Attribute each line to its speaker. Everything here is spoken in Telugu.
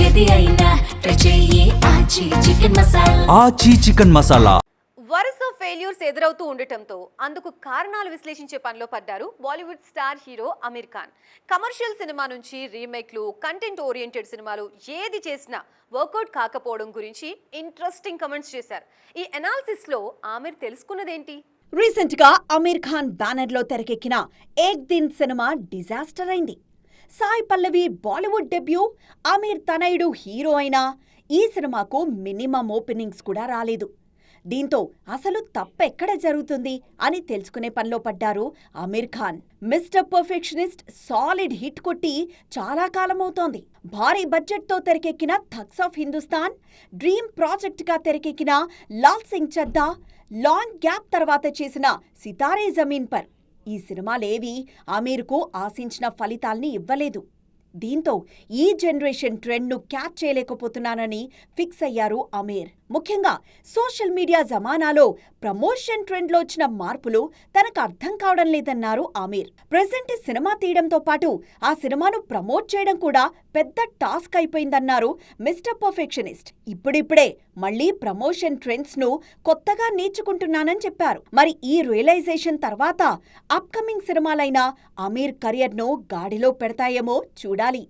Speaker 1: ఏది అయినా ట్రై చెయ్యి ఆచి చికెన్ మసాలా.
Speaker 2: ఆచి చికెన్ మసాలా.
Speaker 3: వరుస ఫెయిల్యూర్స్ ఎదురవుతూ ఉండటంతో అందుకు కారణాలు విశ్లేషించే పనిలో పడ్డారు Bollywood star hero Aamir Khan. Commercial cinema నుంచి రీమేక్లు, కంటెంట్ ఓరియంటెడ్ సినిమాలు ఏది చేసినా వర్కౌట్ కాకపోవడం గురించి ఇంట్రెస్టింగ్ కమెంట్స్ చేశారు. ఈ అనాలిసిస్ లో ఆమీర్ తెలుసుకున్నదేంటి?
Speaker 4: రీసెంట్ గా అమీర్ ఖాన్ బ్యానర్ లో తెరకెక్కిన ఏక్ దిన్ సినిమా డిజాస్టర్ అయింది. సాయి పల్లవి బాలీవుడ్ డెబ్యూ, అమీర్ తనయుడు హీరో అయినా ఈ సినిమాకు మినిమం ఓపెనింగ్స్ కూడా రాలేదు. దీంతో అసలు తప్పెక్కడ జరుగుతుంది అని తెలుసుకునే పనిలో పడ్డారు Aamir Khan. Mister perfectionist solid hit కొట్టి చాలా కాలమవుతోంది. భారీ బడ్జెట్తో తెరకెక్కిన థగ్స్ ఆఫ్ హిందుస్థాన్, డ్రీమ్ ప్రాజెక్ట్గా తెరకెక్కిన లాల్ సింగ్ చద్దా, లాంగ్ గ్యాప్ తర్వాత చేసిన సితారే జమీన్ పర్ ఈ సినిమాలేవీ అమీర్కు ఆశించిన ఫలితాల్ని ఇవ్వలేదు. దీంతో ఈ జనరేషన్ ట్రెండ్ను క్యాచ్ చేయలేకపోతున్నానని ఫిక్స్ అయ్యారు అమీర్. ముఖ్యంగా సోషల్ మీడియా జమానాలో ప్రమోషన్ ట్రెండ్లో వచ్చిన మార్పులు తనకు అర్థం కావడం లేదన్నారు అమీర్. ప్రెజెంట్ సినిమా తీయడంతో పాటు ఆ సినిమాను ప్రమోట్ చేయడం కూడా పెద్ద టాస్క్ అయిపోయిందన్నారు మిస్టర్ పర్ఫెక్షనిస్ట్. ఇప్పుడిప్పుడే మళ్లీ ప్రమోషన్ ట్రెండ్స్ను కొత్తగా నేర్చుకుంటున్నానని చెప్పారు. మరి ఈ రియలైజేషన్ తర్వాత అప్కమింగ్ సినిమాలైనా అమీర్ కెరియర్ను గాడిలో పెడతాయేమో చూడాలి.